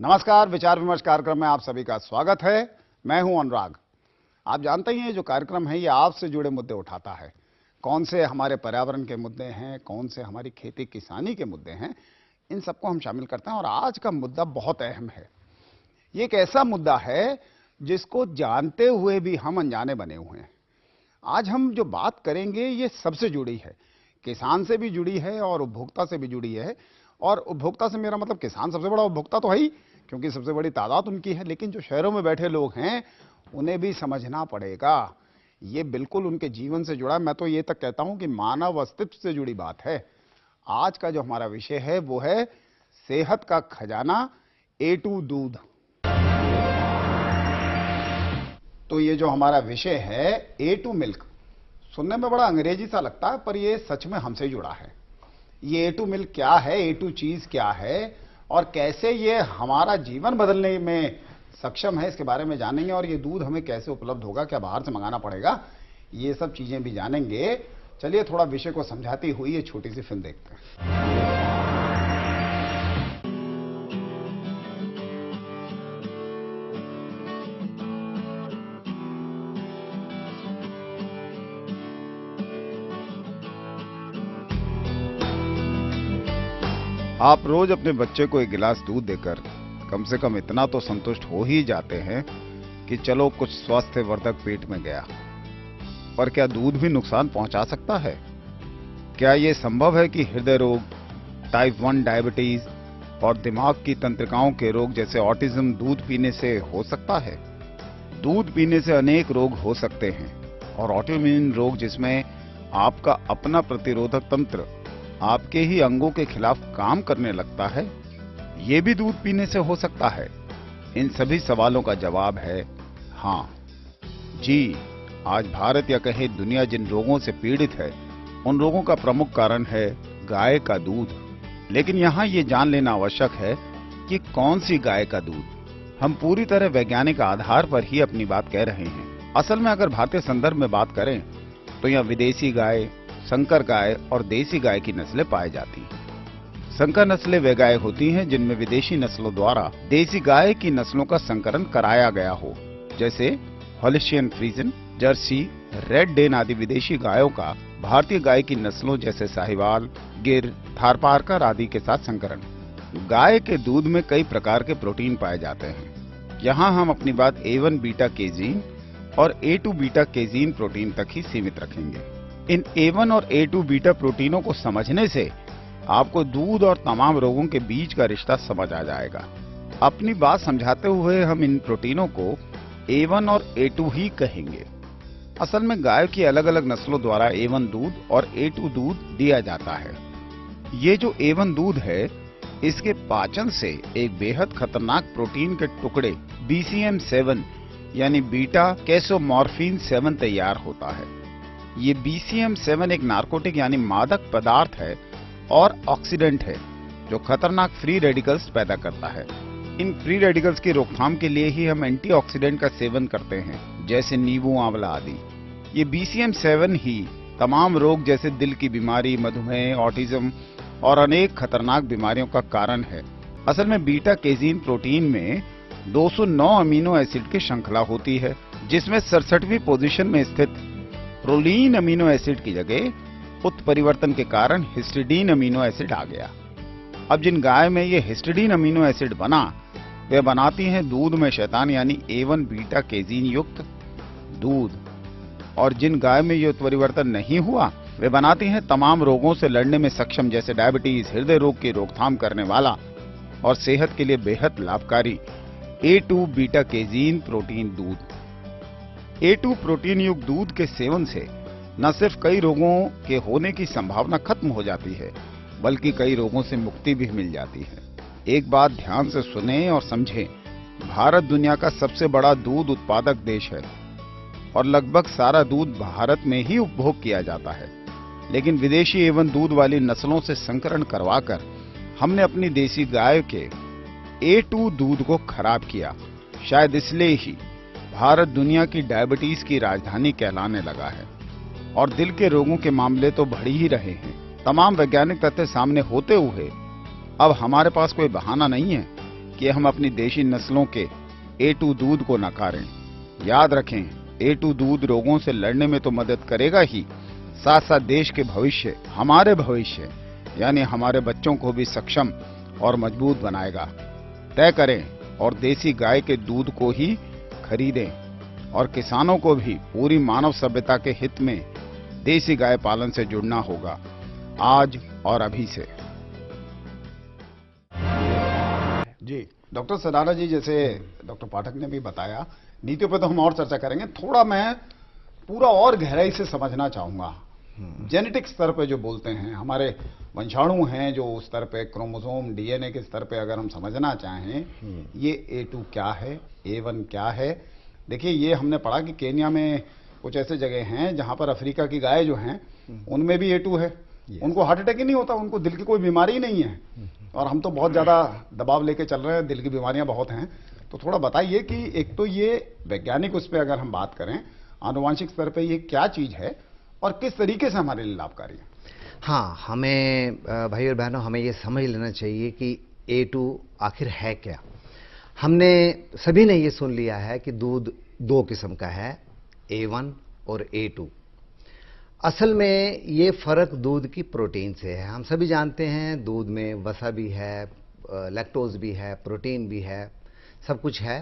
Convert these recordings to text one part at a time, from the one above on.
नमस्कार, विचार विमर्श कार्यक्रम में आप सभी का स्वागत है। मैं हूं अनुराग। आप जानते ही हैं जो कार्यक्रम है ये आपसे जुड़े मुद्दे उठाता है। कौन से हमारे पर्यावरण के मुद्दे हैं, कौन से हमारी खेती किसानी के मुद्दे हैं, इन सबको हम शामिल करते हैं। और आज का मुद्दा बहुत अहम है। ये एक ऐसा मुद्दा है जिसको जानते हुए भी हम अनजाने बने हुए हैं। आज हम जो बात करेंगे ये सबसे जुड़ी है, किसान से भी जुड़ी है और उपभोक्ता से भी जुड़ी है। और उपभोक्ता से मेरा मतलब किसान सबसे बड़ा उपभोक्ता तो है ही, क्योंकि सबसे बड़ी तादाद उनकी है, लेकिन जो शहरों में बैठे लोग हैं उन्हें भी समझना पड़ेगा। ये बिल्कुल उनके जीवन से जुड़ा, मैं तो ये तक कहता हूं कि मानव अस्तित्व से जुड़ी बात है। आज का जो हमारा विषय है वो है सेहत का खजाना A2 दूध। तो ये जो हमारा विषय है A2 मिल्क, सुनने में बड़ा अंग्रेजी सा लगता है पर ये सच में हमसे जुड़ा है। ये A2 मिल्क क्या है, A2 चीज क्या है और कैसे ये हमारा जीवन बदलने में सक्षम है, इसके बारे में जानेंगे। और ये दूध हमें कैसे उपलब्ध होगा, क्या बाहर से मंगाना पड़ेगा, ये सब चीजें भी जानेंगे। चलिए थोड़ा विषय को समझाती हुई ये छोटी सी फिल्म देखते हैं। आप रोज अपने बच्चे को एक गिलास दूध देकर कम से कम इतना तो संतुष्ट हो ही जाते हैं कि चलो कुछ स्वास्थ्यवर्धक पेट में गया। पर क्या दूध भी नुकसान पहुंचा सकता है? क्या यह संभव है कि हृदय रोग, टाइप 1 डायबिटीज और दिमाग की तंत्रिकाओं के रोग जैसे ऑटिज्म दूध पीने से हो सकता है? दूध पीने से अनेक रोग हो सकते हैं और ऑटोइम्यून रोग जिसमें आपका अपना प्रतिरोधक तंत्र आपके ही अंगों के खिलाफ काम करने लगता है, ये भी दूध पीने से हो सकता है। इन सभी सवालों का जवाब है हाँ जी। आज भारत या कहे दुनिया जिन रोगों से पीड़ित है उन रोगों का प्रमुख कारण है गाय का दूध। लेकिन यहाँ ये जान लेना आवश्यक है कि कौन सी गाय का दूध। हम पूरी तरह वैज्ञानिक आधार पर ही अपनी बात कह रहे हैं। असल में अगर भारतीय संदर्भ में बात करें तो यहाँ विदेशी गाय, संकर गाय और देसी गाय की नस्लें पाई जाती हैं। संकर नस्लें वे गाय होती हैं जिनमें विदेशी नस्लों द्वारा देसी गाय की नस्लों का संकरण कराया गया हो, जैसे हॉलिस्टियन फ्रीजन, जर्सी, रेड डेन आदि विदेशी गायों का भारतीय गाय की नस्लों जैसे साहिवाल, गिर, थारपारकर आदि के साथ संकरण। गाय के दूध में कई प्रकार के प्रोटीन पाए जाते हैं। यहाँ हम अपनी बात A1 बीटा केजीन और A2 बीटा केजीन प्रोटीन तक ही सीमित रखेंगे। इन A1 और A2 बीटा प्रोटीनों को समझने से आपको दूध और तमाम रोगों के बीच का रिश्ता समझ आ जाएगा। अपनी बात समझाते हुए हम इन प्रोटीनों को A1 और A2 ही कहेंगे। असल में गाय की अलग अलग नस्लों द्वारा A1 दूध और A2 दूध दिया जाता है। ये जो A1 दूध है इसके पाचन से एक बेहद खतरनाक प्रोटीन के टुकड़े BCM7 यानी बीटा कैसोमॉर्फिन 7 तैयार होता है। ये BCM7 एक नार्कोटिक यानी मादक पदार्थ है और ऑक्सीडेंट है जो खतरनाक फ्री रेडिकल्स पैदा करता है। इन फ्री रेडिकल्स की रोकथाम के लिए ही हम एंटीऑक्सीडेंट का सेवन करते हैं, जैसे नींबू, आंवला आदि। ये BCM7 ही तमाम रोग जैसे दिल की बीमारी, मधुमेह, ऑटिज्म और अनेक खतरनाक बीमारियों का कारण है। असल में बीटा केजीन प्रोटीन में 209 अमीनो एसिड की श्रृंखला होती है, जिसमें 67वीं पोजीशन में स्थित प्रोलीन अमीनो एसिड की जगह उत्परिवर्तन के कारण हिस्टिडीन अमीनो एसिड आ गया। अब जिन गाय में ये हिस्टिडीन अमीनो एसिड बना वे बनाती हैं दूध में शैतान यानी A1 बीटा केजीन युक्त दूध, और जिन गाय में ये उत्परिवर्तन नहीं हुआ वे बनाती हैं तमाम रोगों से लड़ने में सक्षम, जैसे डायबिटीज, हृदय रोग की रोकथाम करने वाला और सेहत के लिए बेहद लाभकारी A2 बीटा केजीन प्रोटीन दूध। A2 प्रोटीन युक्त दूध के सेवन से न सिर्फ कई रोगों के होने की संभावना खत्म हो जाती है, बल्कि कई रोगों से मुक्ति भी मिल जाती है। एक बात ध्यान से सुने और समझें, भारत दुनिया का सबसे बड़ा दूध उत्पादक देश है और लगभग सारा दूध भारत में ही उपभोग किया जाता है। लेकिन विदेशी A1 दूध वाली नस्लों से संकरण करवाकर हमने अपनी देसी गाय के A2 दूध को खराब किया। शायद इसलिए ही भारत दुनिया की डायबिटीज की राजधानी कहलाने लगा है और दिल के रोगों के मामले तो बढ़ ही रहे हैं। तमाम वैज्ञानिक तथ्य सामने होते हुए अब हमारे पास कोई बहाना नहीं है कि हम अपनी देशी नस्लों के A2 दूध को नकारें। याद रखें, A2 दूध रोगों से लड़ने में तो मदद करेगा ही, साथ साथ देश के भविष्य, हमारे भविष्य यानी हमारे बच्चों को भी सक्षम और मजबूत बनाएगा। तय करें और देसी गाय के दूध को ही खरीदें और किसानों को भी पूरी मानव सभ्यता के हित में देसी गाय पालन से जुड़ना होगा, आज और अभी से। जी डॉक्टर सडाना जी, जैसे डॉक्टर पाठक ने भी बताया, नीतियों पर तो हम और चर्चा करेंगे। थोड़ा मैं पूरा और गहराई से समझना चाहूंगा। जेनेटिक स्तर पे जो बोलते हैं, हमारे वंशाणु हैं जो उस स्तर पे, क्रोमोसोम डीएनए के स्तर पे अगर हम समझना चाहें, ये A2 क्या है, A1 क्या है। देखिए, ये हमने पढ़ा कि केन्या में कुछ ऐसे जगह हैं जहां पर अफ्रीका की गाय जो हैं उनमें भी A2 है। उनको हार्ट अटैक ही नहीं होता, उनको दिल की कोई बीमारी ही नहीं है। और हम तो बहुत ज्यादा दबाव लेके चल रहे हैं, दिल की बीमारियां बहुत हैं। तो थोड़ा बताइए कि एक तो ये वैज्ञानिक उस पर अगर हम बात करें, आनुवांशिक स्तर पे ये क्या चीज है और किस तरीके से हमारे लिए लाभकारी है। हाँ, हमें भाई और बहनों, हमें ये समझ लेना चाहिए कि A2 आखिर है क्या। हमने सभी ने ये सुन लिया है कि दूध दो किस्म का है, A1 और A2। असल में ये फर्क दूध की प्रोटीन से है। हम सभी जानते हैं दूध में वसा भी है, लैक्टोज भी है, प्रोटीन भी है, सब कुछ है।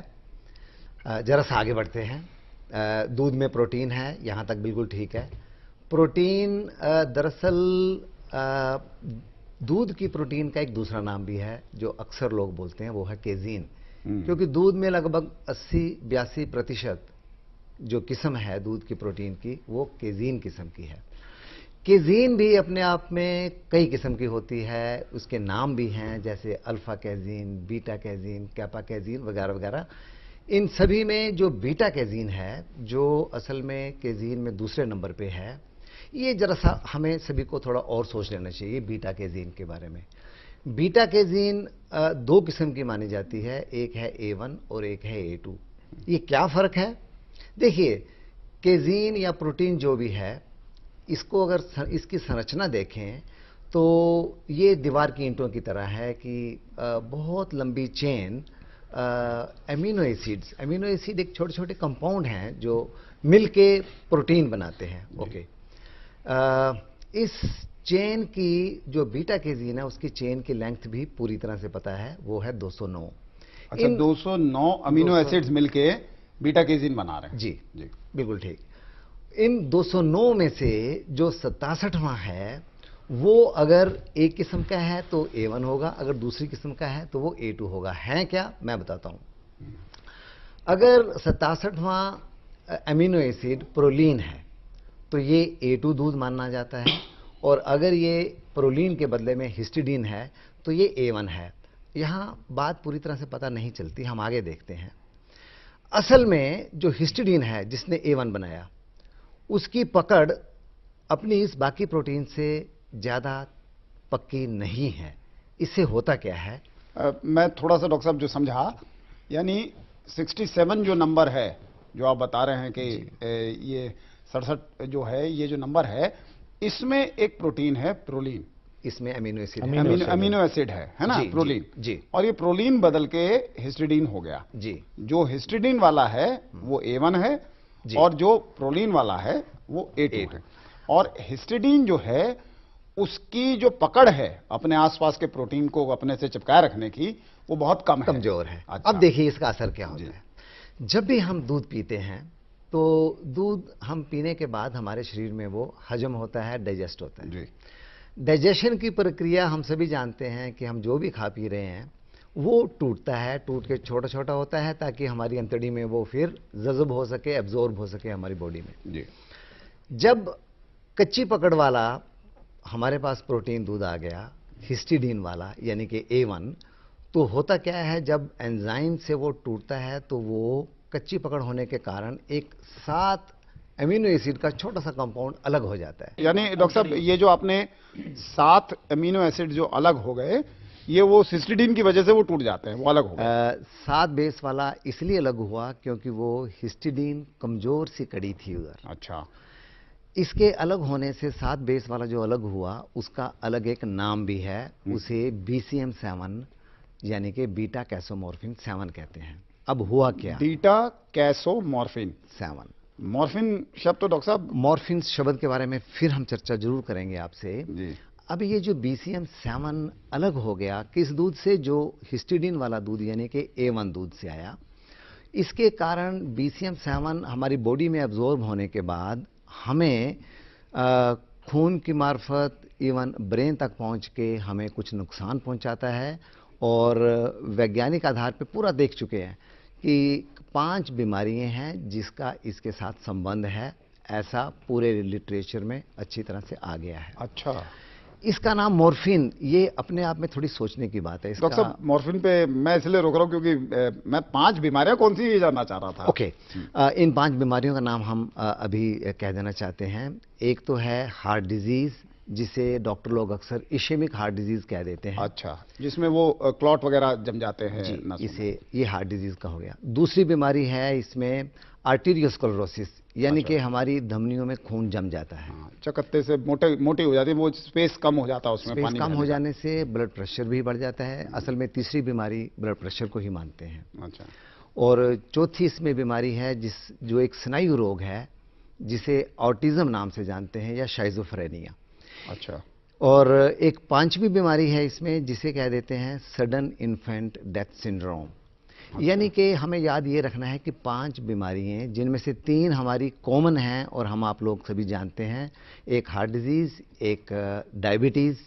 जरा सा आगे बढ़ते हैं। दूध में प्रोटीन है, यहाँ तक बिल्कुल ठीक है। प्रोटीन दरअसल दूध की प्रोटीन का एक दूसरा नाम भी है जो अक्सर लोग बोलते हैं, वो है केजीन। क्योंकि दूध में लगभग 80-82% जो किस्म है दूध की प्रोटीन की, वो केजीन किस्म की है। केजीन भी अपने आप में कई किस्म की होती है, उसके नाम भी हैं, जैसे अल्फा कैजीन, बीटा कैजीन, कैपा कैजीन वगैरह वगैरह। इन सभी में जो बीटा कैजीन है, जो असल में केजीन में दूसरे नंबर पे है, ये जरा सा हमें सभी को थोड़ा और सोच लेना चाहिए बीटा कैजीन के बारे में। बीटा कैजीन दो किस्म की मानी जाती है, एक है A1 और एक है A2। ये क्या फर्क है? देखिए, केजीन या प्रोटीन जो भी है, इसको अगर इसकी संरचना देखें तो ये दीवार की ईंटों की तरह है कि बहुत लंबी चेन एमिनो एसिड एक छोटे छोटे कंपाउंड हैं जो मिलके प्रोटीन बनाते हैं। ओके, इस चेन की जो बीटा केजीन है, उसकी चेन की लेंथ भी पूरी तरह से पता है, वो है 209। अच्छा, 209 अमीनो एसिड्स मिलके बीटा केजीन बना रहे हैं। जी जी, बिल्कुल ठीक। इन 209 में से जो 67वां है, वो अगर एक किस्म का है तो A1 होगा, अगर दूसरी किस्म का है तो वो A2 होगा। है क्या, मैं बताता हूं। अगर 67वां अमीनो एसिड प्रोलीन है तो ये A2 दूध माना जाता है, और अगर ये प्रोलीन के बदले में हिस्टिडीन है तो ये A1 है। यहां बात पूरी तरह से पता नहीं चलती, हम आगे देखते हैं। असल में जो हिस्टिडीन है जिसने A1 बनाया, उसकी पकड़ अपनी इस बाकी प्रोटीन से ज्यादा पक्की नहीं है। इससे होता क्या है? मैं थोड़ा सा डॉक्टर साहब जो समझा, यानी 67 जो नंबर है जो आप बता रहे हैं कि ये 67 जो है, ये जो नंबर है, इसमें एक प्रोटीन है प्रोलीन, इसमें अमीनो एसिड अमीनो एसिड है ना, प्रोलीन जी। और ये प्रोलीन बदल के हिस्टिडीन हो गया जी। जो हिस्टिडीन वाला है वो A1 है और जो प्रोलीन वाला है वो A2 है। और हिस्टिडीन जो है उसकी जो पकड़ है अपने आसपास के प्रोटीन को अपने से चिपकाए रखने की, वो बहुत कमजोर है। अच्छा। अब देखिए इसका असर क्या होता है। जब भी हम दूध पीते हैं तो दूध हम पीने के बाद हमारे शरीर में वो हजम होता है, डाइजेस्ट होता है। जी। डाइजेशन की प्रक्रिया हम सभी जानते हैं कि हम जो भी खा पी रहे हैं वो टूटता है, टूट के छोटा छोटा होता है ताकि हमारी अंतड़ी में वो फिर जज़ब हो सके, एब्जॉर्ब हो सके हमारी बॉडी में। जी। जब कच्ची पकड़ वाला हमारे पास प्रोटीन दूध आ गया, हिस्टिडीन वाला यानी कि A1, तो होता क्या है, जब एंजाइम से वो टूटता है तो वो कच्ची पकड़ होने के कारण एक 7 अमीनो एसिड का छोटा सा कंपाउंड अलग हो जाता है। यानी डॉक्टर साहब, ये जो आपने 7 अमीनो एसिड जो अलग हो गए, ये वो हिस्टिडीन की वजह से वो टूट जाते हैं, वो अलग हो गए। 7 बेस वाला इसलिए अलग हुआ क्योंकि वो हिस्टिडीन कमजोर सी कड़ी थी उधर। अच्छा। इसके अलग होने से 7 बेस वाला जो अलग हुआ, उसका अलग एक नाम भी है, उसे BCM7 यानी कि बीटा कैसोमॉर्फिन 7 कहते हैं। अब हुआ क्या? बीटा कैसोमॉर्फिन 7। मॉर्फिन शब्द तो डॉक्टर साहब मॉर्फिन शब्द के बारे में फिर हम चर्चा जरूर करेंगे आपसे जी। अब ये जो BCM7 अलग हो गया किस दूध से? जो हिस्टिडीन वाला दूध यानी कि A1 दूध से आया। इसके कारण BCM7 हमारी बॉडी में एब्जॉर्ब होने के बाद हमें खून की मार्फत इवन ब्रेन तक पहुंच के हमें कुछ नुकसान पहुंचाता है। और वैज्ञानिक आधार पे पूरा देख चुके हैं कि 5 बीमारियां हैं जिसका इसके साथ संबंध है, ऐसा पूरे लिटरेचर में अच्छी तरह से आ गया है। अच्छा, इसका नाम मॉर्फिन, ये अपने आप में थोड़ी सोचने की बात है। डॉक्टर साहब मॉर्फिन पे मैं इसलिए रोक रहा हूँ क्योंकि मैं 5 बीमारियां कौन सी ये जानना चाह रहा था। ओके, इन 5 बीमारियों का नाम हम अभी कह देना चाहते हैं। एक तो है हार्ट डिजीज, जिसे डॉक्टर लोग अक्सर इशेमिक हार्ट डिजीज कह देते हैं। अच्छा, जिसमें वो क्लॉट वगैरह जम जाते हैं जी, नसों में। इसे ये हार्ट डिजीज का हो गया। दूसरी बीमारी है इसमें आर्टीरियोस्क्लेरोसिस, यानी कि हमारी धमनियों में खून जम जाता है। चकत्ते से मोटी हो जाती है, वो स्पेस कम हो जाता है उसमें, स्पेस पानी कम भरने हो का। जाने से ब्लड प्रेशर भी बढ़ जाता है। असल में तीसरी बीमारी ब्लड प्रेशर को ही मानते हैं। अच्छा, और चौथी इसमें बीमारी है जो एक स्नायु रोग है जिसे ऑटिज्म नाम से जानते हैं या शाइजोफ्रेनिया। अच्छा, और एक 5वीं बीमारी है इसमें जिसे कह देते हैं सडन इन्फेंट डेथ सिंड्रोम। यानी कि हमें याद ये रखना है कि 5 बीमारियां हैं जिनमें से 3 हमारी कॉमन हैं और हम आप लोग सभी जानते हैं। एक हार्ट डिजीज, एक डायबिटीज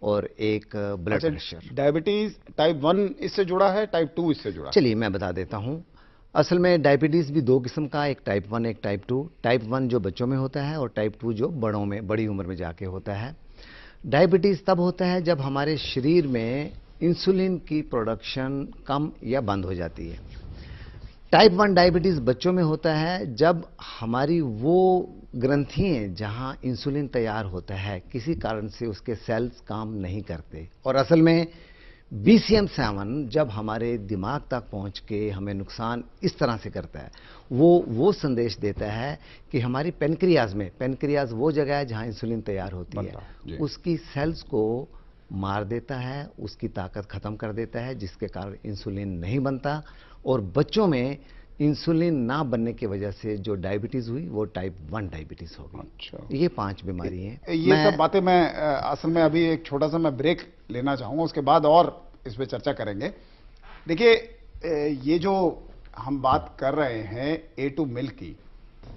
और एक ब्लड प्रेशर। डायबिटीज टाइप 1 इससे जुड़ा है, टाइप 2 इससे जुड़ा है? चलिए मैं बता देता हूं। असल में डायबिटीज भी 2 किस्म का, एक टाइप 1 एक टाइप 2। टाइप 1 जो बच्चों में होता है और टाइप 2 जो बड़ी उम्र में जाके होता है। डायबिटीज तब होता है जब हमारे शरीर में इंसुलिन की प्रोडक्शन कम या बंद हो जाती है। टाइप 1 डायबिटीज बच्चों में होता है जब हमारी वो ग्रंथियां जहां इंसुलिन तैयार होता है किसी कारण से उसके सेल्स काम नहीं करते। और असल में BCM7 जब हमारे दिमाग तक पहुंच के हमें नुकसान इस तरह से करता है, वो संदेश देता है कि हमारी पेनक्रियाज वो जगह है जहां इंसुलिन तैयार होती है, उसकी सेल्स को मार देता है, उसकी ताकत खत्म कर देता है, जिसके कारण इंसुलिन नहीं बनता। और बच्चों में इंसुलिन ना बनने की वजह से जो डायबिटीज हुई वो टाइप 1 डायबिटीज हो गई। अच्छा, ये 5 बीमारी हैं। ये सब बातें मैं असल में अभी एक छोटा सा मैं ब्रेक लेना चाहूंगा, उसके बाद और इस पे चर्चा करेंगे। देखिए, ये जो हम बात कर रहे हैं A2 मिल्क की,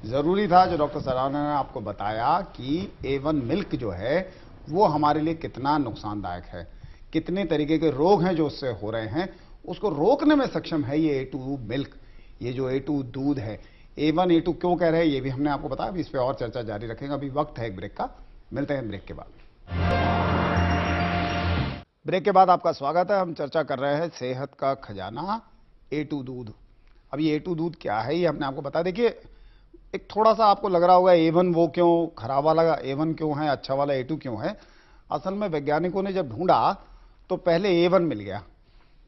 जरूरी था जो डॉक्टर सरावना ने आपको बताया कि A1 मिल्क जो है वो हमारे लिए कितना नुकसानदायक है, कितने तरीके के रोग हैं जो उससे हो रहे हैं, उसको रोकने में सक्षम है ये A2 मिल्क, ये जो A2 दूध है। A1 A2 क्यों कह रहे हैं ये भी हमने आपको बताया, अभी इस पे और चर्चा जारी रखेंगे। अभी वक्त है एक ब्रेक का, मिलते हैं ब्रेक के बाद। ब्रेक के बाद आपका स्वागत है। हम चर्चा कर रहे हैं सेहत का खजाना A2 दूध। अब ये A2 दूध क्या है ये हमने आपको बताया। देखिए, एक थोड़ा सा आपको लग रहा होगा A1 वो क्यों खराब वाला A1 क्यों है, अच्छा वाला A2 क्यों है। असल में वैज्ञानिकों ने जब ढूंढा तो पहले A1 मिल गया,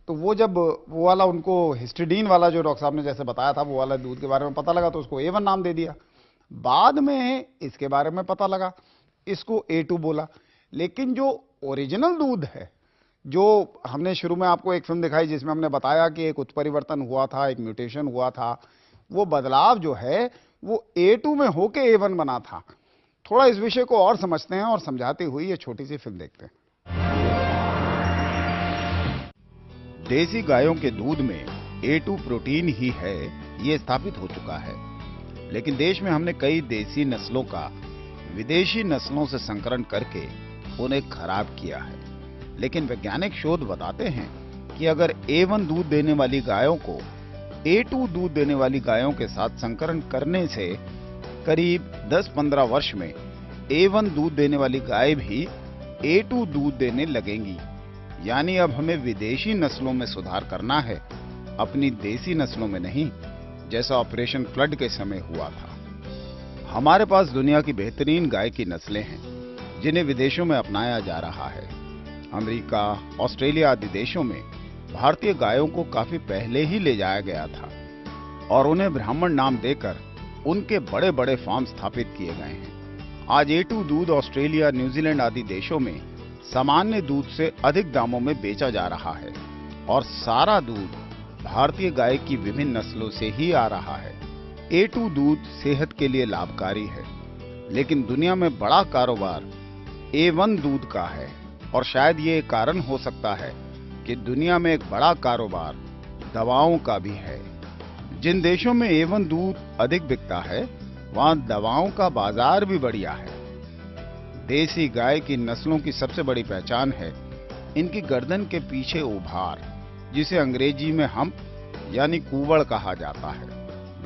तो वो जब वो वाला उनको हिस्टिडीन वाला जो डॉक्टर साहब ने जैसे बताया था वो वाला दूध के बारे में पता लगा तो उसको A1 नाम दे दिया। बाद में इसके बारे में पता लगा, इसको A2 बोला। लेकिन जो ओरिजिनल दूध है, जो हमने शुरू में आपको एक फिल्म दिखाई जिसमें हमने बताया कि एक उत्परिवर्तन हुआ था, एक म्यूटेशन हुआ था, वो बदलाव जो है वो A2 में होके A1 बना था। थोड़ा इस विषय को और समझते हैं और समझाती हुई ये छोटी सी फिल्म देखते हैं। देसी गायों के दूध में A2 प्रोटीन ही है, ये स्थापित हो चुका है। लेकिन देश में हमने कई देसी नस्लों का विदेशी नस्लों से संकरण करके उन्हें खराब किया है। लेकिन वैज्ञानिक शोध बताते हैं कि अगर A1 दूध देने वाली गायों को A2 दूध देने वाली गायों के साथ संकरण करने से करीब 10-15 वर्ष में A1 दूध देने वाली गाय भी A2 दूध देने लगेंगी। यानी अब हमें विदेशी नस्लों में सुधार करना है, अपनी देसी नस्लों में नहीं, जैसा ऑपरेशन फ्लड के समय हुआ था। हमारे पास दुनिया की बेहतरीन गाय की नस्लें हैं जिन्हें विदेशों में अपनाया जा रहा है। अमेरिका, ऑस्ट्रेलिया आदि देशों में भारतीय गायों को काफी पहले ही ले जाया गया था और उन्हें ब्राह्मण नाम देकर उनके बड़े बड़े फार्म स्थापित किए गए हैं। आज A2 दूध ऑस्ट्रेलिया, न्यूजीलैंड आदि देशों में सामान्य दूध से अधिक दामों में बेचा जा रहा है। और सारा दूध भारतीय गाय की विभिन्न नस्लों से ही आ रहा है। A2 दूध सेहत के लिए लाभकारी है, लेकिन दुनिया में बड़ा कारोबार A1 दूध का है और शायद ये एक कारण हो सकता है कि दुनिया में एक बड़ा कारोबार दवाओं का भी है। जिन देशों में A1 दूध अधिक बिकता है, वहां दवाओं का बाजार भी बढ़िया है। देसी गाय की नस्लों की सबसे बड़ी पहचान है इनकी गर्दन के पीछे उभार, जिसे अंग्रेजी में हम्प यानी कूवड़ कहा जाता है।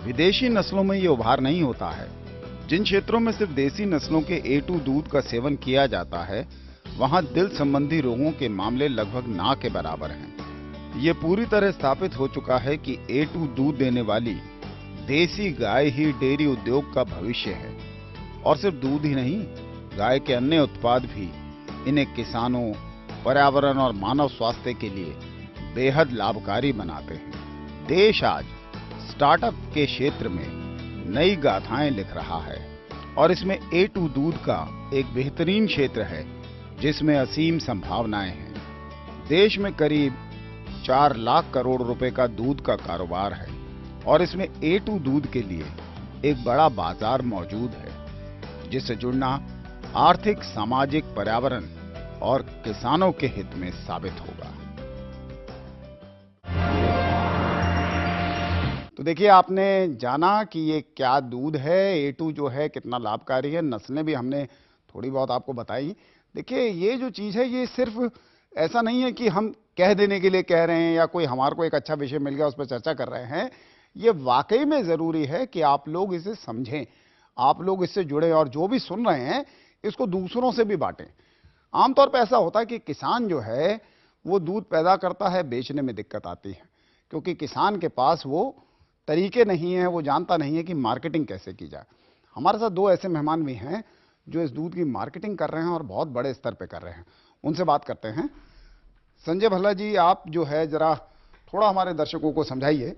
विदेशी नस्लों में ये उभार नहीं होता है। जिन क्षेत्रों में सिर्फ देसी नस्लों के A2 दूध का सेवन किया जाता है, वहां दिल संबंधी रोगों के मामले लगभग ना के बराबर हैं। ये पूरी तरह स्थापित हो चुका है कि A2 दूध देने वाली देसी गाय ही डेयरी उद्योग का भविष्य है। और सिर्फ दूध ही नहीं, गाय के अन्य उत्पाद भी इन्हें किसानों, पर्यावरण और मानव स्वास्थ्य के लिए बेहद लाभकारी बनाते हैं। देश आज स्टार्टअप के क्षेत्र में नई गाथाएं लिख रहा है और इसमें A2 दूध का एक बेहतरीन क्षेत्र है जिसमें असीम संभावनाएं हैं। देश में करीब 4 लाख करोड़ रुपए का दूध का कारोबार है और इसमें A2 दूध के लिए एक बड़ा बाजार मौजूद है, जिससे जुड़ना आर्थिक, सामाजिक, पर्यावरण और किसानों के हित में साबित होगा। तो देखिए, आपने जाना कि ये क्या दूध है, A2 जो है कितना लाभकारी है। नस्लें भी हमने थोड़ी बहुत आपको बताई। देखिए, ये जो चीज़ है ये सिर्फ ऐसा नहीं है कि हम कह देने के लिए कह रहे हैं या कोई हमारे को एक अच्छा विषय मिल गया उस पर चर्चा कर रहे हैं। ये वाकई में ज़रूरी है कि आप लोग इसे समझें, आप लोग इससे जुड़ें और जो भी सुन रहे हैं इसको दूसरों से भी बांटें। आमतौर पर ऐसा होता है कि किसान जो है वो दूध पैदा करता है, बेचने में दिक्कत आती है क्योंकि किसान के पास वो तरीके नहीं हैं, वो जानता नहीं है कि मार्केटिंग कैसे की जाए। हमारे साथ 2 ऐसे मेहमान भी हैं जो इस दूध की मार्केटिंग कर रहे हैं और बहुत बड़े स्तर पे कर रहे हैं। उनसे बात करते हैं। संजय भल्ला जी, आप जो है जरा थोड़ा हमारे दर्शकों को समझाइए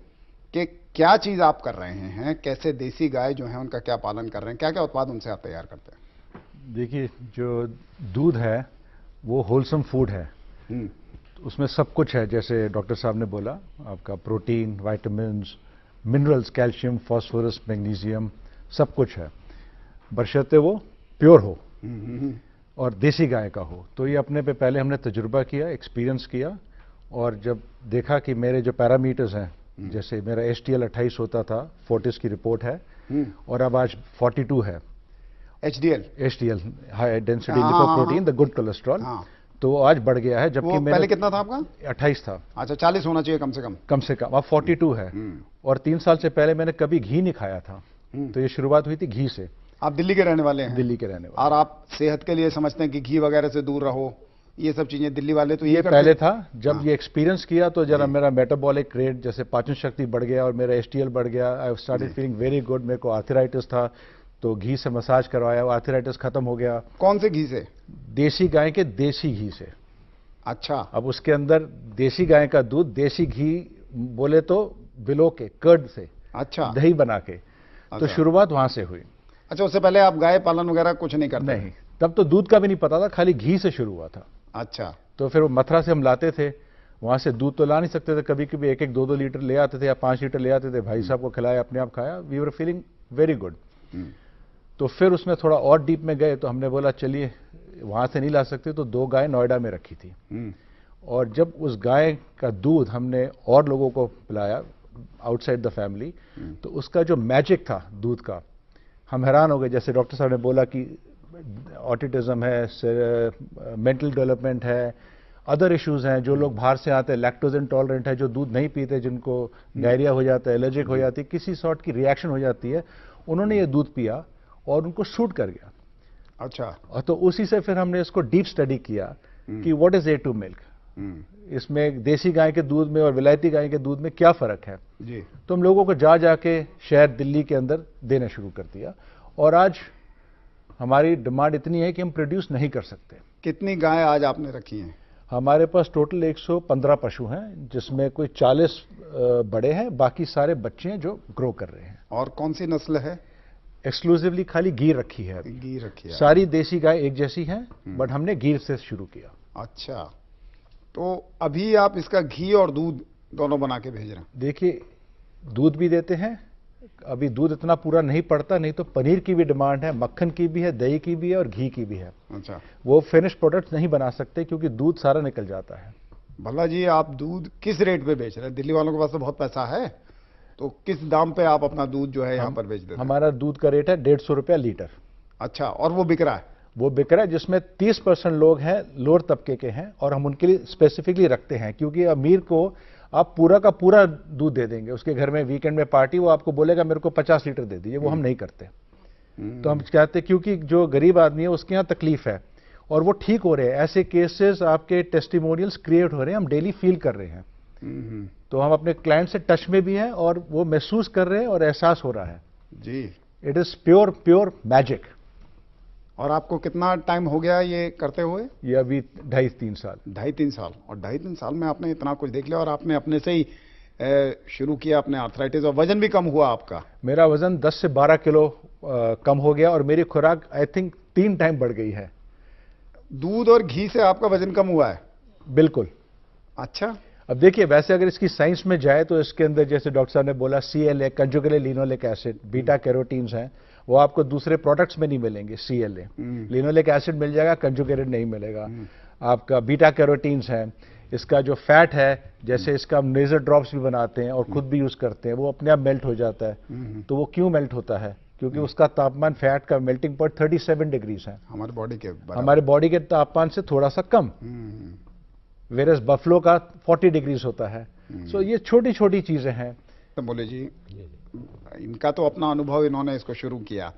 कि क्या चीज़ आप कर रहे हैं, कैसे देसी गाय जो है उनका क्या पालन कर रहे हैं, क्या क्या उत्पाद उनसे आप तैयार करते हैं? देखिए, जो दूध है वो होलसम फूड है। उसमें सब कुछ है, जैसे डॉक्टर साहब ने बोला, आपका protein, vitamins, minerals, calcium, phosphorus, magnesium, सब कुछ है, बशर्ते वो प्योर हो और देसी गाय का हो। तो ये अपने पे पहले हमने तजुर्बा किया, एक्सपीरियंस किया, और जब देखा कि मेरे जो पैरामीटर्स हैं, जैसे मेरा HDL 28 होता था, फोर्टिस की रिपोर्ट है, और अब आज 42 है। HDL high density lipoprotein, the good cholesterol, तो आज बढ़ गया है। जबकि पहले कितना था आपका? 28 था। अच्छा, 40 होना चाहिए कम से कम। कम से कम अब 42 है। और 3 साल से पहले मैंने कभी घी नहीं खाया था, तो ये शुरुआत हुई थी घी से। आप दिल्ली के रहने वाले हैं? दिल्ली के रहने वाले। और आप सेहत के लिए समझते हैं कि घी वगैरह से दूर रहो, ये सब चीजें दिल्ली वाले तो ये पहले था। जब ये एक्सपीरियंस किया तो जरा मेरा मेटाबॉलिक रेट, जैसे पाचन शक्ति बढ़ गया और मेरा HDL बढ़ गया। I started feeling very good. मेरे को आर्थराइटिस था, तो घी से मसाज करवाया, आर्थराइटिस खत्म हो गया। कौन से घी से? देसी गाय के देसी घी से। अच्छा। अब उसके अंदर देसी गाय का दूध, देसी घी बोले तो बिलो के कर्ड से, अच्छा, दही बना के। तो शुरुआत वहां से हुई। अच्छा, उससे पहले आप गाय पालन वगैरह कुछ नहीं करते? नहीं, तब तो दूध का भी नहीं पता था, खाली घी से शुरू हुआ था। अच्छा। तो फिर वो मथुरा से हम लाते थे, वहां से दूध तो ला नहीं सकते थे, कभी कभी 1-1, 2-2 लीटर ले आते थे या 5 लीटर ले आते थे। भाई साहब को खिलाया, अपने आप खाया, we were feeling very good. तो फिर उसमें थोड़ा और डीप में गए तो हमने बोला चलिए, वहां से नहीं ला सकते, तो 2 गाय नोएडा में रखी थी। और जब उस गाय का दूध हमने और लोगों को पिलाया आउटसाइड द फैमिली, तो उसका जो मैजिक था दूध का, हम हैरान हो गए। जैसे डॉक्टर साहब ने बोला कि ऑटिटिज्म है, मेंटल डेवलपमेंट है, अदर इश्यूज हैं, जो लोग बाहर से आते हैं, लैक्टोज इंटॉलरेंट है, जो दूध नहीं पीते, जिनको डायरिया हो जाता है, एलर्जिक हो जाती है, किसी सॉर्ट की रिएक्शन हो जाती है, उन्होंने ये दूध पिया और उनको शूट कर गया। अच्छा। और तो उसी से फिर हमने इसको डीप स्टडी किया कि व्हाट इज A2 मिल्क, इसमें देसी गाय के दूध में और विलायती गाय के दूध में क्या फर्क है जी। तो हम लोगों को जाके शहर दिल्ली के अंदर देना शुरू कर दिया, और आज हमारी डिमांड इतनी है कि हम प्रोड्यूस नहीं कर सकते। कितनी गाय आज आपने रखी हैं? हमारे पास टोटल 115 पशु हैं, जिसमें कोई 40 बड़े हैं, बाकी सारे बच्चे हैं जो ग्रो कर रहे हैं। और कौन सी नस्ल है? एक्सक्लूसिवली खाली गिर रखी है। गिर रखी है। सारी देसी गाय एक जैसी हैं, बट हमने गिर से शुरू किया। अच्छा। तो अभी आप इसका घी और दूध दोनों बना के भेज रहे हैं? देखिए, दूध भी देते हैं, अभी दूध इतना पूरा नहीं पड़ता, नहीं तो पनीर की भी डिमांड है, मक्खन की भी है, दही की भी है और घी की भी है। अच्छा। वो फिनिश प्रोडक्ट्स नहीं बना सकते क्योंकि दूध सारा निकल जाता है। भला जी, आप दूध किस रेट पे बेच रहे हैं? दिल्ली वालों के पास तो बहुत पैसा है, तो किस दाम पे आप अपना दूध जो है यहाँ पर बेच देते हैं? हमारा दूध का रेट है 150 रुपया लीटर। अच्छा, और वो बिक रहा है? वो बिक रहा है, जिसमें 30% लोग हैं लोअर तबके के हैं, और हम उनके लिए स्पेसिफिकली रखते हैं क्योंकि अमीर को आप पूरा का पूरा दूध दे देंगे, उसके घर में वीकेंड में पार्टी, वो आपको बोलेगा मेरे को 50 लीटर दे दीजिए, वो हम नहीं करते। तो हम कहते हैं क्योंकि जो गरीब आदमी है उसके यहाँ तकलीफ है और वो ठीक हो रहे हैं। ऐसे केसेस आपके टेस्टिमोनियल्स क्रिएट हो रहे हैं, हम डेली फील कर रहे हैं। तो हम अपने क्लाइंट से टच में भी हैं और वो महसूस कर रहे हैं और एहसास हो रहा है जी। It is pure pure magic. और आपको कितना टाइम हो गया ये करते हुए? ये अभी 2.5-3 साल। 2.5-3 साल। और 2.5-3 साल में आपने इतना कुछ देख लिया, और आपने अपने से ही शुरू किया अपने आर्थराइटिस, और वजन भी कम हुआ आपका? मेरा वजन 10 से 12 किलो कम हो गया और मेरी खुराक आई थिंक 3 टाइम बढ़ गई है। दूध और घी से आपका वजन कम हुआ है? बिल्कुल। अच्छा। अब देखिए, वैसे अगर इसकी साइंस में जाए तो इसके अंदर जैसे डॉक्टर साहब ने बोला CLA, conjugated linoleic acid, beta carotenes हैं, वो आपको दूसरे प्रोडक्ट्स में नहीं मिलेंगे। CLA, लिनोलिक एसिड मिल जाएगा, कंजुगेटेड नहीं मिलेगा। आपका बीटा कैरोटीन्स है, इसका जो फैट है, जैसे इसका हम नेजर ड्रॉप्स भी बनाते हैं और खुद भी यूज करते हैं, वो अपने आप मेल्ट हो जाता है। तो वो क्यों मेल्ट होता है? क्योंकि उसका तापमान, फैट का मेल्टिंग पॉइंट 37 डिग्रीज है, हमारे बॉडी के बराबर। हमारे बॉडी के तापमान से थोड़ा सा कम। वेरस बफलो का 40 डिग्रीज होता है। सो ये छोटी छोटी चीजें हैं। तो बोले जी, इनका तो अपना अनुभव, इन्होंने इसको शुरू किया,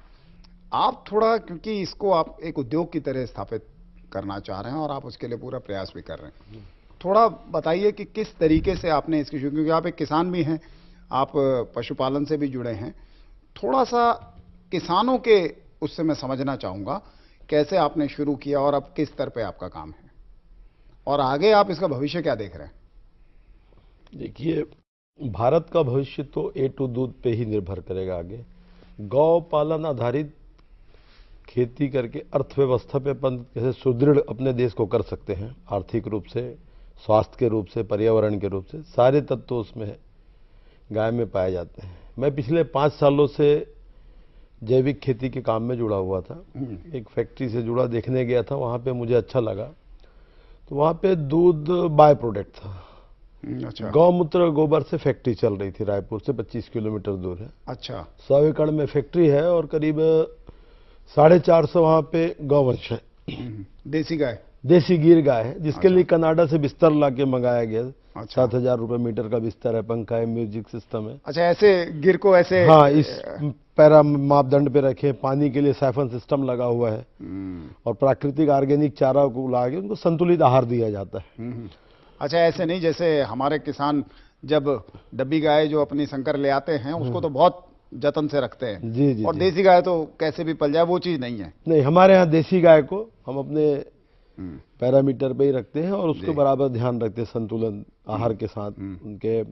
आप थोड़ा, क्योंकि इसको आप एक उद्योग की तरह स्थापित करना चाह रहे हैं और आप उसके लिए पूरा प्रयास भी कर रहे हैं, थोड़ा बताइए कि किस तरीके से आपने इसकी शुरू, क्योंकि आप एक किसान भी हैं, आप पशुपालन से भी जुड़े हैं, थोड़ा सा किसानों के उससे मैं समझना चाहूँगा कैसे आपने शुरू किया और अब किस स्तर पे आपका काम है, और आगे आप इसका भविष्य क्या देख रहे हैं? देखिए, भारत का भविष्य तो A to दूध पे ही निर्भर करेगा। आगे गौ पालन आधारित खेती करके अर्थव्यवस्था पे अपन कैसे सुदृढ़ अपने देश को कर सकते हैं, आर्थिक रूप से, स्वास्थ्य के रूप से, पर्यावरण के रूप से, सारे तत्व उसमें है, गाय में पाए जाते हैं। मैं पिछले 5 सालों से जैविक खेती के काम में जुड़ा हुआ था। एक फैक्ट्री से जुड़ा, देखने गया था, वहाँ पे मुझे अच्छा लगा। तो वहाँ पे दूध बाय प्रोडक्ट था। अच्छा। गौमूत्र गोबर से फैक्ट्री चल रही थी, रायपुर से 25 किलोमीटर दूर है। अच्छा। 100 एकड़ में फैक्ट्री है और करीब 450 वहाँ पे गौवंश है। देसी गाय? देसी गिर गाय है, जिसके अच्छा। लिए कनाडा से बिस्तर ला के मंगाया गया। अच्छा। 7,000 रुपए मीटर का बिस्तर है, पंखा है, म्यूजिक सिस्टम है। अच्छा, ऐसे गिर को ऐसे? हाँ, इस पैरा मापदंड पे रखे, पानी के लिए साइफन सिस्टम लगा हुआ है और प्राकृतिक ऑर्गेनिक चारा को ला के उनको संतुलित आहार दिया जाता है। अच्छा, ऐसे नहीं जैसे हमारे किसान जब डब्बी गाय जो अपनी संकर ले आते हैं उसको तो बहुत जतन से रखते हैं। जी जी। और देसी गाय तो कैसे भी पल जाए, वो चीज नहीं है। नहीं, हमारे यहाँ देसी गाय को हम अपने पैरामीटर पे ही रखते हैं और उसको बराबर ध्यान रखते हैं, संतुलन आहार के साथ उनके।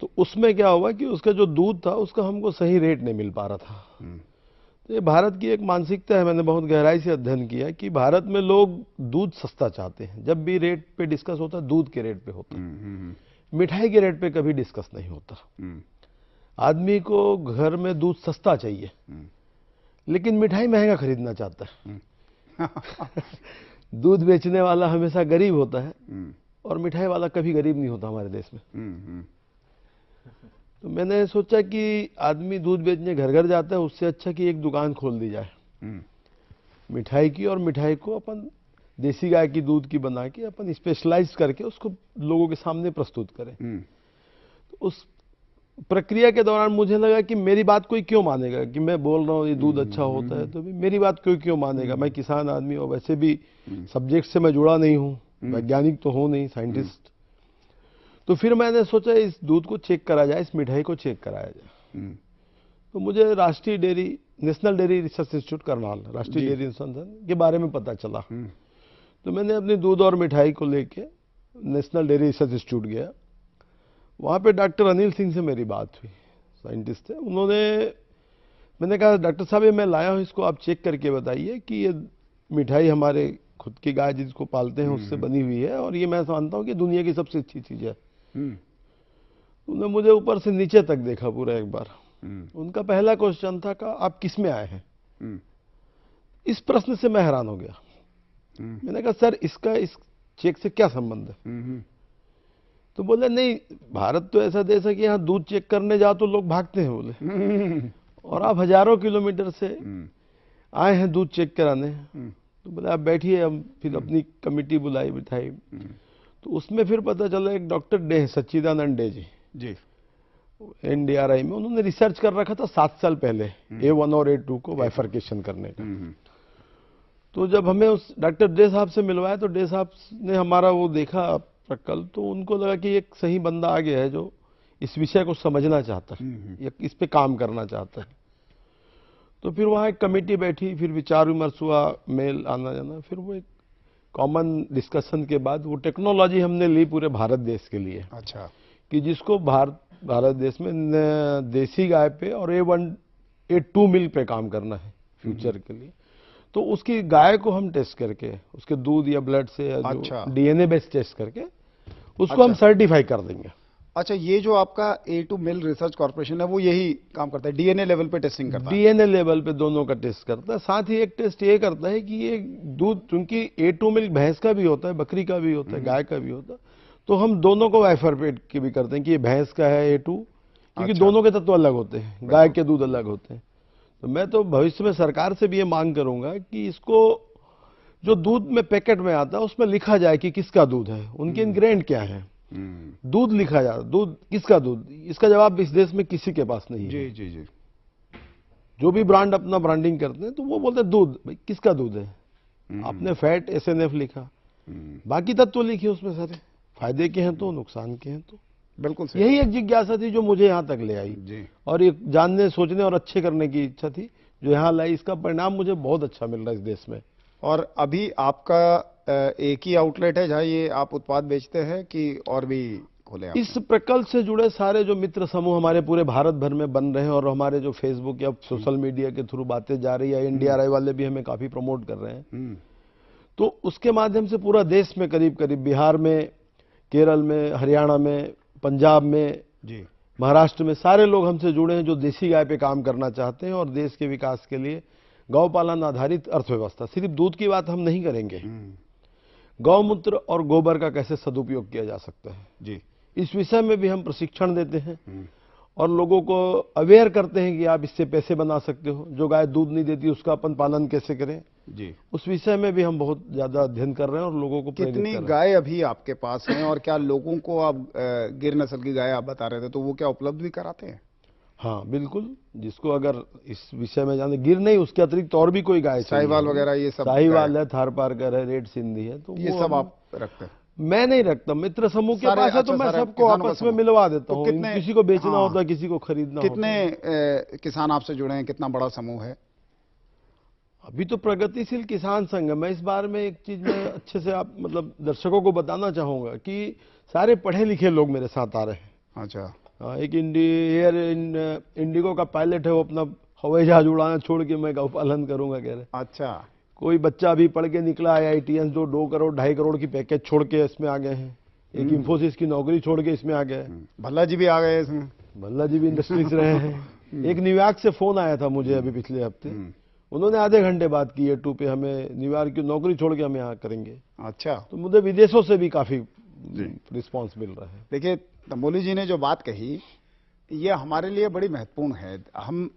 तो उसमें क्या हुआ कि उसका जो दूध था उसका हमको सही रेट नहीं मिल पा रहा था। तो ये भारत की एक मानसिकता है, मैंने बहुत गहराई से अध्ययन किया कि भारत में लोग दूध सस्ता चाहते हैं। जब भी रेट पे डिस्कस होता है, दूध के रेट पे होता है, मिठाई के रेट पे कभी डिस्कस नहीं होता। आदमी को घर में दूध सस्ता चाहिए, लेकिन मिठाई महंगा खरीदना चाहता है। दूध बेचने वाला हमेशा गरीब होता है और मिठाई वाला कभी गरीब नहीं होता हमारे देश में। तो मैंने सोचा कि आदमी दूध बेचने घर घर जाता है, उससे अच्छा कि एक दुकान खोल दी जाए मिठाई की, और मिठाई को अपन देसी गाय की दूध की बना के अपन स्पेशलाइज करके उसको लोगों के सामने प्रस्तुत करें। तो उस प्रक्रिया के दौरान मुझे लगा कि मेरी बात कोई क्यों मानेगा, कि मैं बोल रहा हूँ ये दूध अच्छा होता है, तो भी मेरी बात कोई क्यों मानेगा। मैं किसान आदमी और वैसे भी सब्जेक्ट से मैं जुड़ा नहीं हूँ, वैज्ञानिक तो हूँ नहीं, साइंटिस्ट। तो फिर मैंने सोचा इस दूध को चेक करा जाए, इस मिठाई को चेक कराया जाए। तो मुझे राष्ट्रीय dairy, national dairy research institute Karnal, राष्ट्रीय डेयरी अनुसंधान के बारे में पता चला। तो मैंने अपनी दूध और मिठाई को लेके नेशनल डेयरी रिसर्च इंस्टीट्यूट गया। वहाँ पे डॉक्टर अनिल सिंह से मेरी बात हुई, साइंटिस्ट थे। मैंने कहा डॉक्टर साहब ये मैं लाया हूँ, इसको आप चेक करके बताइए कि ये मिठाई हमारे खुद की गाय जिसको पालते हैं उससे बनी हुई है, और ये मैं मानता हूँ कि दुनिया की सबसे अच्छी चीज है। उन्होंने मुझे ऊपर से नीचे तक देखा पूरा एक बार। उनका पहला क्वेश्चन था कि आप किस में आए हैं। इस प्रश्न से मैं हैरान हो गया। मैंने कहा सर इसका इस चेक से क्या संबंध है? तो बोले नहीं, भारत तो ऐसा देश है कि यहाँ दूध चेक करने जाओ तो लोग भागते हैं बोले, और आप हजारों किलोमीटर से आए हैं दूध चेक कराने। तो बोले आप बैठिए, हम फिर अपनी कमेटी बुलाई बिठाई। तो उसमें फिर पता चला एक डॉक्टर डे, सच्चिदानंद डे जी NDRI में उन्होंने रिसर्च कर रखा था 7 साल पहले A1 और A2 को बाइफर्केशन करने का। तो जब हमें उस डॉक्टर डे साहब से मिलवाया तो डे साहब ने हमारा वो देखा प्रकल्प, तो उनको लगा कि एक सही बंदा आ गया है जो इस विषय को समझना चाहता है, इस पे काम करना चाहता है। तो फिर वहाँ एक कमेटी बैठी, फिर विचार विमर्श हुआ, मेल आना जाना, फिर वो एक कॉमन डिस्कशन के बाद वो टेक्नोलॉजी हमने ली पूरे भारत देश के लिए। अच्छा। कि जिसको भारत देश में देसी गाय पे और A1 A2 मिल्क पे काम करना है फ्यूचर के लिए। तो उसकी गाय को हम टेस्ट करके उसके दूध या ब्लड से या अच्छा। जो DNA बेस्ड टेस्ट करके उसको हम सर्टिफाई कर देंगे। अच्छा, ये जो आपका A2 मिल्क रिसर्च कॉर्पोरेशन है वो यही काम करता है, DNA लेवल पे टेस्टिंग करता है? DNA लेवल पे दोनों का टेस्ट करता है। साथ ही एक टेस्ट ये करता है कि ये दूध, चूंकि A2 मिल्क भैंस का भी होता है, बकरी का भी होता है, गाय का भी होता है, तो हम दोनों को बाइफरकेट के भी करते हैं कि ये भैंस का है A2, क्योंकि दोनों के तत्व अलग होते हैं, गाय के दूध अलग होते हैं। तो मैं तो भविष्य में सरकार से भी ये मांग करूंगा कि इसको जो दूध में पैकेट में आता है उसमें लिखा जाए कि किसका दूध है, उनके इंग्रेडिएंट क्या है, दूध लिखा जाए, दूध किसका दूध। इसका जवाब इस देश में किसी के पास नहीं है। जी। जो भी ब्रांड अपना ब्रांडिंग करते हैं तो वो बोलते हैं दूध, भाई किसका दूध है। आपने फैट SNF लिखा, बाकी तत्व लिखे उसमें सारे, फायदे के हैं तो नुकसान के हैं तो। बिल्कुल सही। यही एक जिज्ञासा थी जो मुझे यहाँ तक ले आई जी। और ये जानने, सोचने और अच्छे करने की इच्छा थी जो यहाँ लाई। इसका परिणाम मुझे बहुत अच्छा मिल रहा है इस देश में। और अभी आपका एक ही आउटलेट है जहाँ ये आप उत्पाद बेचते हैं कि और भी खोले आप? इस प्रकल्प से जुड़े सारे जो मित्र समूह हमारे पूरे भारत भर में बन रहे हैं और हमारे जो फेसबुक या सोशल मीडिया के थ्रू बातें जा रही है, NDRI वाले भी हमें काफी प्रमोट कर रहे हैं, तो उसके माध्यम से पूरा देश में करीब करीब बिहार में, केरल में, हरियाणा में, पंजाब में जी, महाराष्ट्र में सारे लोग हमसे जुड़े हैं जो देसी गाय पे काम करना चाहते हैं और देश के विकास के लिए गौपालन आधारित अर्थव्यवस्था। सिर्फ दूध की बात हम नहीं करेंगे, गौमूत्र और गोबर का कैसे सदुपयोग किया जा सकता है जी, इस विषय में भी हम प्रशिक्षण देते हैं और लोगों को अवेयर करते हैं कि आप इससे पैसे बना सकते हो। जो गाय दूध नहीं देती उसका अपन पालन कैसे करें जी, उस विषय में भी हम बहुत ज्यादा अध्ययन कर रहे हैं और लोगों को प्रेरित कर रहे हैं। कितनी गाय अभी आपके पास हैं और क्या लोगों को आप गिर नस्ल की गाय आप बता रहे थे तो वो क्या उपलब्ध भी कराते हैं? हाँ बिल्कुल, जिसको अगर इस विषय में जाने, गिर नहीं उसके अतिरिक्त और भी कोई गाय, साहिवाल वगैरह ये सब, साहिवाल है, थारपारकर है, रेड सिंधी है, तो ये सब आप रखते हैं? मैं नहीं रखता, मित्र समूह के पास है तो मैं सबको आपस में मिलवा देता हूँ। किसी को बेचना होता है, किसी को खरीदना होता है। कितने किसान आपसे जुड़े हैं, कितना बड़ा समूह है? अभी तो प्रगतिशील किसान संघ है। मैं इस बारे में एक चीज में अच्छे से आप मतलब दर्शकों को बताना चाहूंगा कि सारे पढ़े लिखे लोग मेरे साथ आ रहे हैं। अच्छा। एक इंडिगो का पायलट है, वो अपना हवाई जहाज उड़ाना छोड़ के मैं गौपालन करूंगा कह रहे। अच्छा। कोई बच्चा अभी पढ़ के निकला IITians जो 2 करोड़ 2.5 करोड़ की पैकेज छोड़ के इसमें आ गए हैं। एक इंफोसिस की नौकरी छोड़ के इसमें आ गए। भल्ला जी भी आ गए इसमें। भल्ला जी भी इंडस्ट्रीज रहे हैं। एक न्यूयॉर्क से फोन आया था मुझे अभी पिछले हफ्ते, उन्होंने आधे घंटे बात की A2 पे, हमें न्यूयॉर्क की नौकरी छोड़ के हम यहाँ करेंगे। अच्छा। तो मुझे विदेशों से भी काफी रिस्पांस मिल रहा है। देखिए तंबोली जी ने जो बात कही ये हमारे लिए बड़ी महत्वपूर्ण है। हम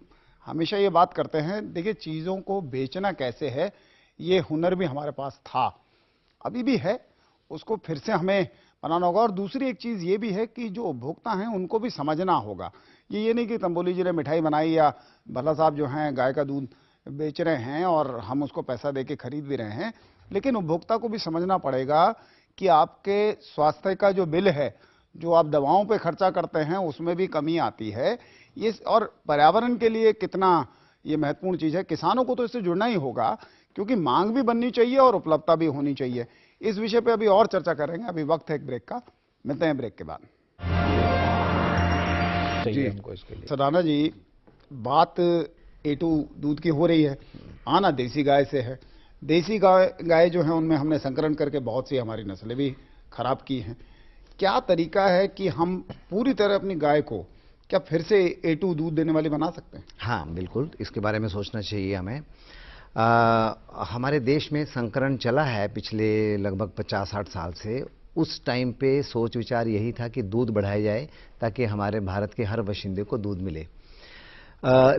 हमेशा ये बात करते हैं, देखिए चीजों को बेचना कैसे है, ये हुनर भी हमारे पास था, अभी भी है, उसको फिर से हमें बनाना होगा। और दूसरी एक चीज ये भी है कि जो उपभोक्ता हैं उनको भी समझना होगा। ये नहीं कि तंबोली जी ने मिठाई बनाई या भल्ला साहब जो हैं गाय का दूध बेच रहे हैं और हम उसको पैसा दे के खरीद भी रहे हैं, लेकिन उपभोक्ता को भी समझना पड़ेगा कि आपके स्वास्थ्य का जो बिल है, जो आप दवाओं पे खर्चा करते हैं, उसमें भी कमी आती है ये, और पर्यावरण के लिए कितना ये महत्वपूर्ण चीज है। किसानों को तो इससे जुड़ना ही होगा क्योंकि मांग भी बननी चाहिए और उपलब्धता भी होनी चाहिए। इस विषय पे अभी और चर्चा करेंगे, अभी वक्त है एक ब्रेक का, मिलते हैं ब्रेक के बाद। जी हमको इसके लिए सदाना जी, बात A2 दूध की हो रही है, आना देसी गाय से है, देसी गाय जो हैं उनमें हमने संकरण करके बहुत सी हमारी नस्लें भी खराब की हैं। क्या तरीका है कि हम पूरी तरह अपनी गाय को क्या फिर से A2 दूध देने वाली बना सकते हैं? हाँ बिल्कुल, इसके बारे में सोचना चाहिए हमें। हमारे देश में संकरण चला है पिछले लगभग 50-60 साल से। उस टाइम पे सोच विचार यही था कि दूध बढ़ाया जाए ताकि हमारे भारत के हर बाशिंदे को दूध मिले।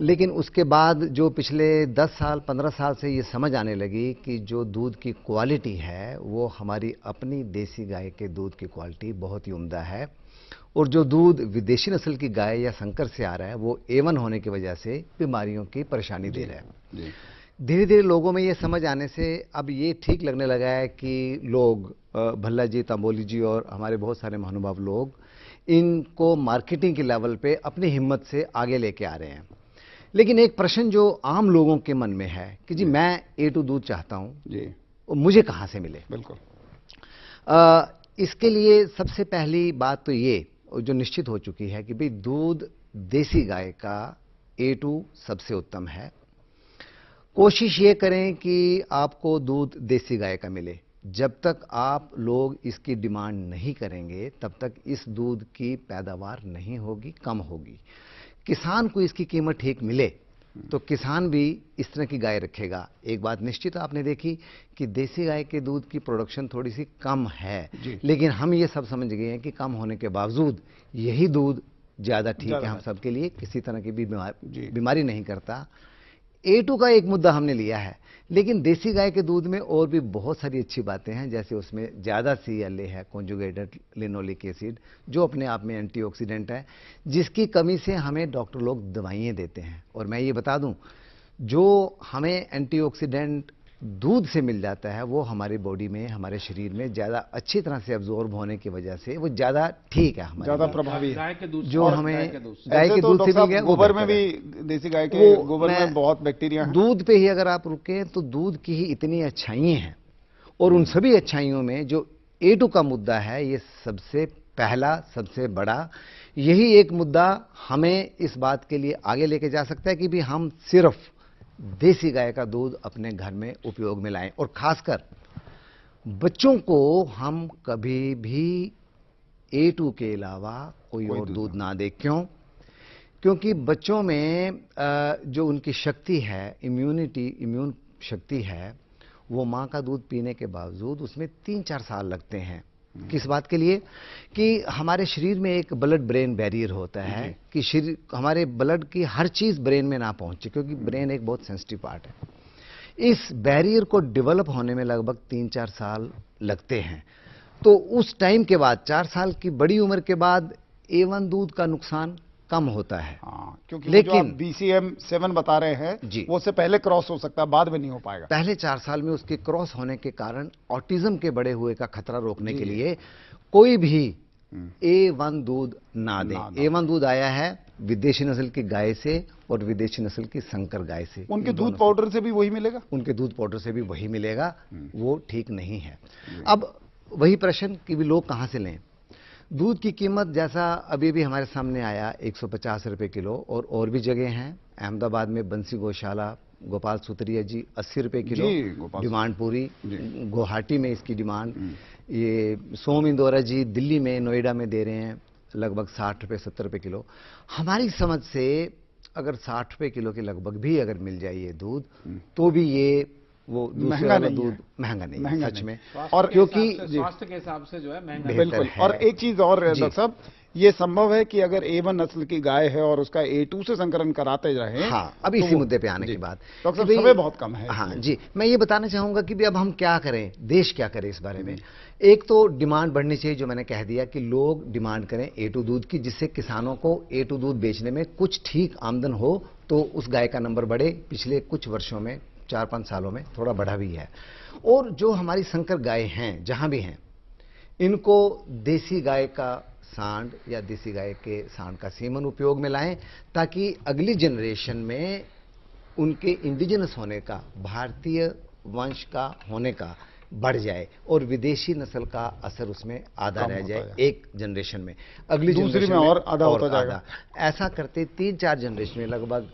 लेकिन उसके बाद जो पिछले 10 साल 15 साल से ये समझ आने लगी कि जो दूध की क्वालिटी है वो हमारी अपनी देसी गाय के दूध की क्वालिटी बहुत ही उम्दा है, और जो दूध विदेशी नस्ल की गाय या संकर से आ रहा है वो A1 होने की वजह से बीमारियों की परेशानी दे रहा है। धीरे धीरे लोगों में ये समझ आने से अब ये ठीक लगने लगा है कि लोग, भल्ला जी, तांबोली जी और हमारे बहुत सारे महानुभाव लोग इनको मार्केटिंग के लेवल पे अपनी हिम्मत से आगे लेके आ रहे हैं। लेकिन एक प्रश्न जो आम लोगों के मन में है कि जी मैं A2 दूध चाहता हूं जी, मुझे कहां से मिले? बिल्कुल। इसके लिए सबसे पहली बात तो ये जो निश्चित हो चुकी है कि भाई दूध देसी गाय का A2 सबसे उत्तम है। कोशिश ये करें कि आपको दूध देसी गाय का मिले। जब तक आप लोग इसकी डिमांड नहीं करेंगे तब तक इस दूध की पैदावार नहीं होगी, कम होगी। किसान को इसकी कीमत ठीक मिले तो किसान भी इस तरह की गाय रखेगा। एक बात निश्चित आपने देखी कि देसी गाय के दूध की प्रोडक्शन थोड़ी सी कम है, लेकिन हम ये सब समझ गए हैं कि कम होने के बावजूद यही दूध ज़्यादा ठीक है हम सबके लिए, किसी तरह की भी बीमारी नहीं करता। A2 का एक मुद्दा हमने लिया है, लेकिन देसी गाय के दूध में और भी बहुत सारी अच्छी बातें हैं, जैसे उसमें ज़्यादा CLA है, कॉन्जुगेटेड लिनोलिक एसिड, जो अपने आप में एंटीऑक्सीडेंट है, जिसकी कमी से हमें डॉक्टर लोग दवाइयाँ देते हैं। और मैं ये बता दूं, जो हमें एंटीऑक्सीडेंट दूध से मिल जाता है वो हमारी बॉडी में, हमारे शरीर में ज़्यादा अच्छी तरह से एब्जॉर्ब होने की वजह से वो ज़्यादा ठीक है, हमारे ज़्यादा प्रभावी है। गाय के दूध जो हमें गाय के तो दूध से मिल गया, गोबर में भी, देसी गाय के गोबर में बहुत बैक्टीरिया हैं। दूध पे ही अगर आप रुके तो दूध की ही इतनी अच्छाइयाँ हैं, और उन सभी अच्छाइयों में जो A2 का मुद्दा है ये सबसे पहला, सबसे बड़ा। यही एक मुद्दा हमें इस बात के लिए आगे लेके जा सकता है कि भी हम सिर्फ देसी गाय का दूध अपने घर में उपयोग में लाएं, और खासकर बच्चों को हम कभी भी A2 के अलावा कोई और दूध ना दें। क्योंकि बच्चों में जो उनकी शक्ति है, इम्यून शक्ति है, वो माँ का दूध पीने के बावजूद उसमें 3-4 साल लगते हैं। किस बात के लिए? कि हमारे शरीर में एक ब्लड ब्रेन बैरियर होता है कि शरीर, हमारे ब्लड की हर चीज ब्रेन में ना पहुंचे, क्योंकि ब्रेन एक बहुत सेंसिटिव पार्ट है। इस बैरियर को डेवलप होने में लगभग 3-4 साल लगते हैं। तो उस टाइम के बाद, 4 साल की बड़ी उम्र के बाद A1 दूध का नुकसान कम होता है। क्योंकि लेकिन BCM7 बता रहे हैं वो से पहले क्रॉस हो सकता है, बाद में नहीं हो पाएगा। पहले 4 साल में उसके क्रॉस होने के कारण ऑटिज्म के बड़े हुए का खतरा रोकने के लिए कोई भी A1 दूध ना दें। A1 दूध आया है विदेशी नस्ल की गाय से और विदेशी नस्ल की संकर गाय से। उनके दूध पाउडर से भी वही मिलेगा? उनके दूध पाउडर से भी वही मिलेगा, वो ठीक नहीं है। अब वही प्रश्न कि भी लोग कहां से लें? दूध की कीमत जैसा अभी भी हमारे सामने आया 150 रुपए किलो, और भी जगह हैं। अहमदाबाद में बंसी गौशाला, गोपाल सुतरिया जी 80 रुपए किलो डिमांड पूरी। गुवाहाटी में इसकी डिमांड, ये सोम इंदौरा जी दिल्ली में, नोएडा में दे रहे हैं लगभग 60 रुपए 70 रुपए किलो। हमारी समझ से अगर 60 रुपए किलो के लगभग भी अगर मिल जाए ये दूध, तो भी ये वो महंगा नहीं दूध महंगा नहीं है सच में। और क्योंकि स्वास्थ्य के हिसाब से जो है महंगा बिल्कुल। और एक चीज और डॉक्टर साहब, ये संभव है कि अगर A1 नस्ल की गाय है और उसका A2 से संकरण कराते रहे। हाँ, अब इसी मुद्दे पे आने की बात। डॉक्टर साहब समय बहुत कम है। हाँ जी, मैं ये बताना चाहूंगा कि भी अब हम क्या करें, देश क्या करे इस बारे में। एक तो डिमांड बढ़नी चाहिए, जो मैंने कह दिया कि लोग डिमांड करें A2 दूध की, जिससे किसानों को A2 दूध बेचने में कुछ ठीक आमदन हो, तो उस गाय का नंबर बढ़े। पिछले कुछ वर्षों में, 4-5 सालों में थोड़ा बढ़ा भी है। और जो हमारी संकर गाय हैं जहां भी हैं, इनको देसी गाय का सांड या देसी गाय के सांड का सीमन उपयोग में लाएं, ताकि अगली जनरेशन में उनके इंडिजिनस होने का, भारतीय वंश का होने का बढ़ जाए, और विदेशी नस्ल का असर उसमें आधा रह जाए एक जनरेशन में, अगली दूसरी में और आधा होता जाएगा। ऐसा करते 3-4 जनरेशन में लगभग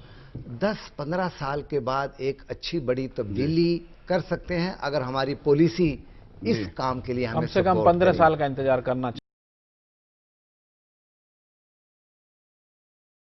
10-15 साल के बाद एक अच्छी बड़ी तब्दीली कर सकते हैं अगर हमारी पॉलिसी इस काम के लिए हमें कम से कम support 15 करेगी। साल का इंतजार करना